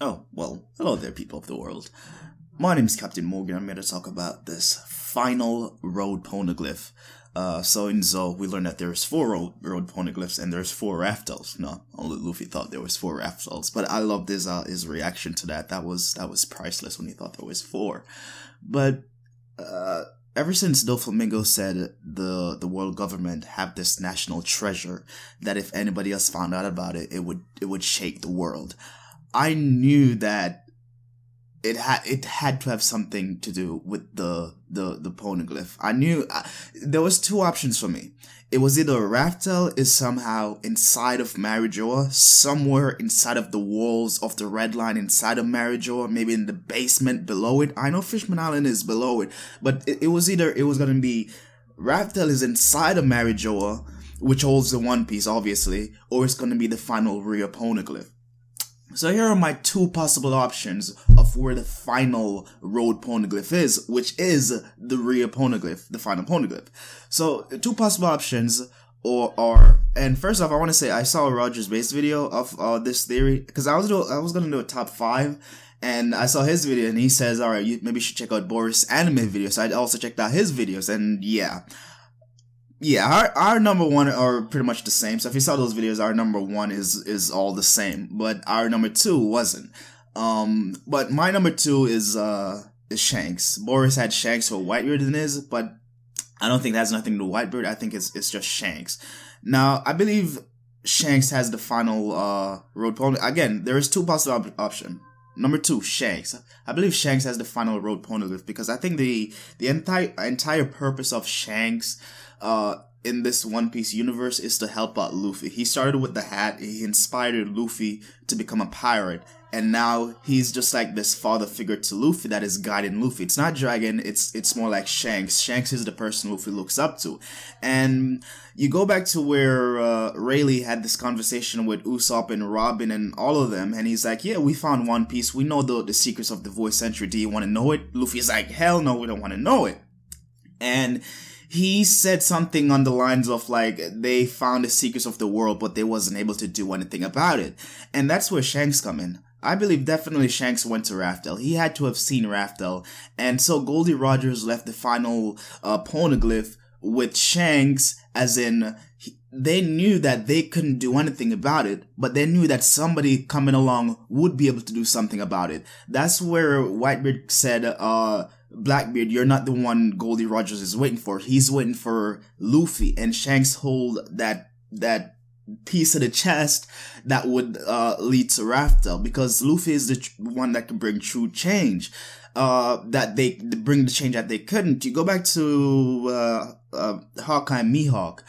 Oh, well, hello there, people of the world. My name is Captain Morgan. I'm here to talk about this final road poneglyph. So in Zo, we learned that there's 4 road poneglyphs and there's 4 raftals. No, only Luffy thought there was 4 raftals, but I loved his reaction to that. That was priceless when he thought there was 4. But ever since Doflamingo said the world government have this national treasure that if anybody else found out about it, it would shake the world. I knew that it had to have something to do with the poneglyph. I knew there was 2 options for me. It was either Raftel is somehow inside of Marijoa, somewhere inside of the walls of the Red Line inside of Marijoa, maybe in the basement below it. I know Fishman Island is below it, but it was gonna be Raftel is inside of Marijoa, which holds the One Piece, obviously, or it's gonna be the final real poneglyph. So here are my 2 possible options of where the final road poneglyph is, which is the real poneglyph, the final poneglyph. So 2 possible options are, and first off, I want to say I saw Roger's base video of this theory, because I was gonna do a top 5, and I saw his video, and he says, alright, you maybe should check out Boris' anime videos. So I also checked out his videos, and yeah, our number 1 are pretty much the same. So if you saw those videos, our number 1 is all the same, but our number 2 wasn't. But my number 2 is Shanks. Boris had Shanks who are Whitebeard than his, but I don't think that has nothing to do with Whitebeard. I think it's just Shanks. Now, I believe Shanks has the final road pony. Again, there is 2 possible options. Number 2, Shanks. I believe Shanks has the final road poneglyph because I think the entire purpose of Shanks in this One Piece universe is to help out Luffy. He started with the hat, he inspired Luffy to become a pirate, and now he's just like this father figure to Luffy that is guiding Luffy. It's not Dragon, it's more like Shanks. Shanks is the person Luffy looks up to. And you go back to where Rayleigh had this conversation with Usopp and Robin and all of them, and he's like, yeah, we found One Piece, we know the secrets of the void century, do you want to know it? Luffy's like, hell no, we don't want to know it. And he said something on the lines of like, they found the secrets of the world, but they wasn't able to do anything about it. And that's where Shanks come in. I believe definitely Shanks went to Raftel. He had to have seen Raftel. And so Goldie Rogers left the final poneglyph with Shanks, as in, they knew that they couldn't do anything about it, but they knew that somebody coming along would be able to do something about it. That's where Whitebeard said, Blackbeard, you're not the one Goldie Rogers is waiting for. He's waiting for Luffy, and Shanks hold that piece of the chest that would lead to Raftel, because Luffy is the one that can bring true change. That they bring the change that they couldn't. You go back to Hawkeye Mihawk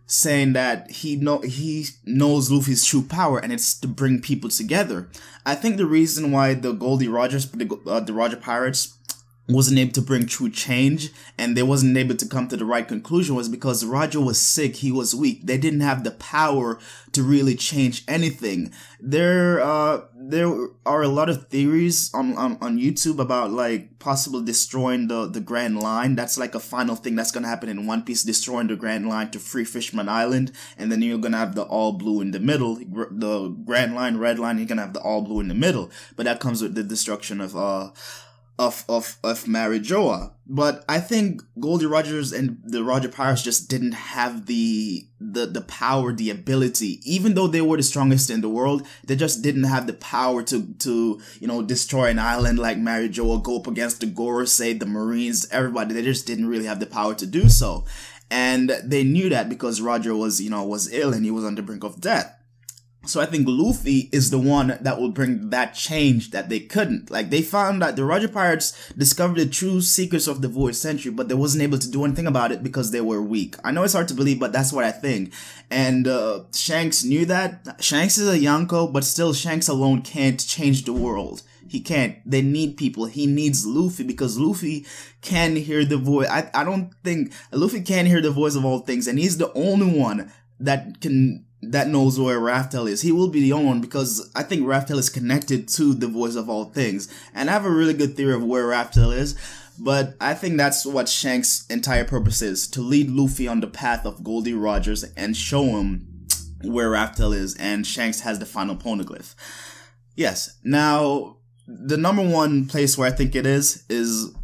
saying that he knows Luffy's true power, and it's to bring people together. I think the reason why the Goldie Rogers, the Roger Pirates, wasn't able to bring true change and they wasn't able to come to the right conclusion was because Roger was sick, he was weak. They didn't have the power to really change anything. There are a lot of theories on YouTube about like possibly destroying the Grand Line. That's like a final thing that's gonna happen in One Piece, destroying the Grand Line to free Fishman Island, and then you're gonna have the all blue in the middle. The Grand Line, Red Line, you're gonna have the all blue in the middle. But that comes with the destruction of Marijoa. But I think Goldie Rogers and the Roger Pirates just didn't have the power, the ability. Even though they were the strongest in the world, they just didn't have the power to you know, destroy an island like Marijoa, go up against the Gorosei, the Marines, everybody. They just didn't really have the power to do so. And they knew that because Roger was ill and he was on the brink of death. So I think Luffy is the one that will bring that change that they couldn't. Like, they found that the Roger Pirates discovered the true secrets of the Void Century, but they wasn't able to do anything about it because they were weak. I know it's hard to believe, but that's what I think. And Shanks knew that. Shanks is a Yonko, but still Shanks alone can't change the world. He can't. They need people. He needs Luffy because Luffy can hear the voice. I don't think Luffy can hear the voice of all things, and he's the only one that knows where Raftel is. He will be the only one because I think Raftel is connected to the voice of all things. And I have a really good theory of where Raftel is, but I think that's what Shanks' entire purpose is, to lead Luffy on the path of Goldie Rogers and show him where Raftel is, and Shanks has the final poneglyph. Yes. Now, the number one place where I think it is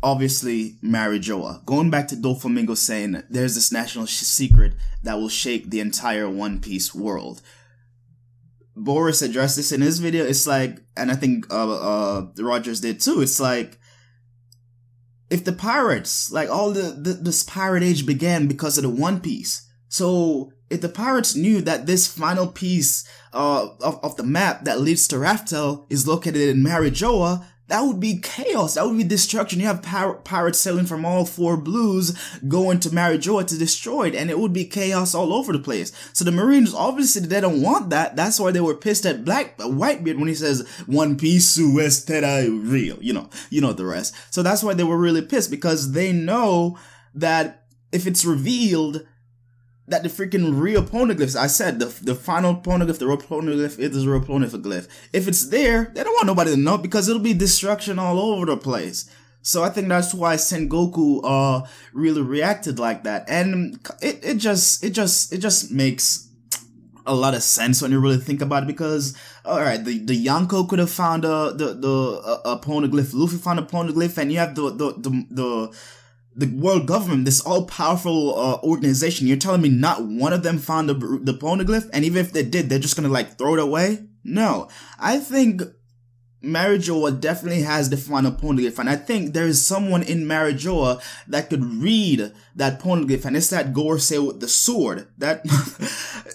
obviously Marijoa. Going back to Doflamingo saying there's this national secret that will shake the entire One Piece world. Boris addressed this in his video. It's like, and I think Rogers did too. It's like, if the pirates, like all this pirate age began because of the One Piece. So if the pirates knew that this final piece of the map that leads to Raftel is located in Marijoa, that would be chaos. That would be destruction. You have pirates sailing from all 4 blues going to Marijoa to destroy it, and it would be chaos all over the place. So the Marines, obviously, they don't want that. That's why they were pissed at Whitebeard when he says, One Piece es terra real. You know the rest. So that's why they were really pissed, because they know that if it's revealed that the freaking real poneglyphs, I said, the final poneglyph, the real poneglyph, it is a real poneglyph. If it's there, they don't want nobody to know, because it'll be destruction all over the place. So I think that's why Sengoku really reacted like that, and it just makes a lot of sense when you really think about it, because alright, the Yonko could have found a poneglyph, Luffy found a poneglyph, and you have the world government, this all-powerful organization. You're telling me not one of them found the poneglyph? And even if they did, they're just gonna like throw it away? No. I think Marijoa definitely has the final poneglyph, and I think there is someone in Marijoa that could read that poneglyph, and it's that Gorosei with the sword. That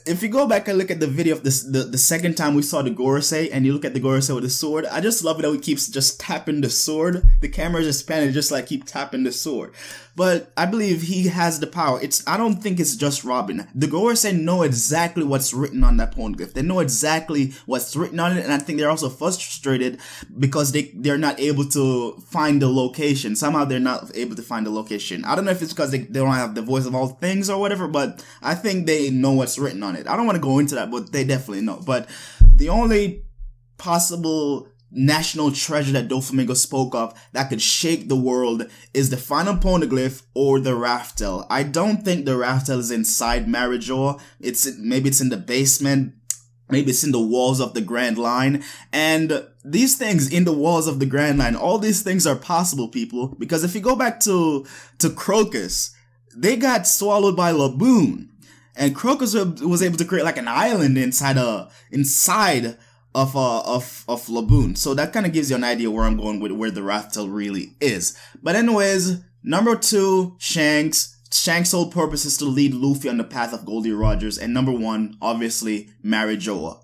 if you go back and look at the video of this, the second time we saw the Gorosei, and you look at the Gorosei with the sword, I just love it how he keeps just tapping the sword. The camera is just panning, just like keep tapping the sword. But I believe he has the power. I don't think it's just Robin. The Gorosei know exactly what's written on that poneglyph. They know exactly what's written on it, and I think they're also frustrated because they're not able to find the location. Somehow they're not able to find the location. I don't know if it's because they don't have the voice of all things or whatever, but I think they know what's written on it. I don't want to go into that, but they definitely know. But the only possible national treasure that Doflamingo spoke of that could shake the world is the final poneglyph or the Raftel. I don't think the Raftel is inside Marijoa. Maybe it's in the basement. Maybe it's in the walls of the Grand Line. And these things in the walls of the Grand Line, all these things are possible, people. Because if you go back to Crocus, they got swallowed by Laboon. And Crocus was able to create like an island inside of Laboon. So that kind of gives you an idea where I'm going with where the Raftel really is. But anyways, number 2, Shanks. Shanks' sole purpose is to lead Luffy on the path of Goldie Rogers, and number 1, obviously, Marijoa.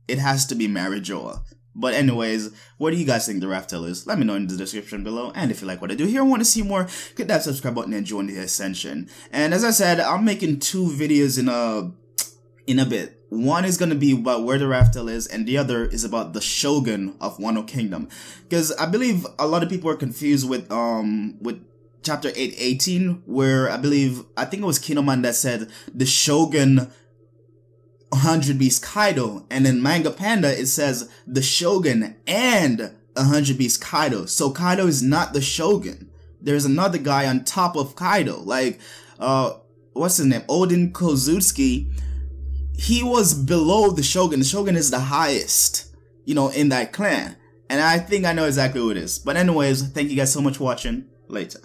It has to be Marijoa. But anyways, what do you guys think the Raftel is? Let me know in the description below, and if you like what I do here and want to see more, click that subscribe button and join the Ascension. And as I said, I'm making 2 videos in a bit. One is going to be about where the Raftel is, and the other is about the Shogun of Wano Kingdom. Because I believe a lot of people are confused with Chapter 818, where I think it was Kinoman that said the Shogun 100 Beast Kaido, and in Manga Panda it says the Shogun and 100 Beast Kaido. So Kaido is not the Shogun. There's another guy on top of Kaido, like what's his name, Odin Kozuki. He was below the Shogun. The Shogun is the highest, in that clan, and I think I know exactly who it is. But anyways, thank you guys so much for watching. Later.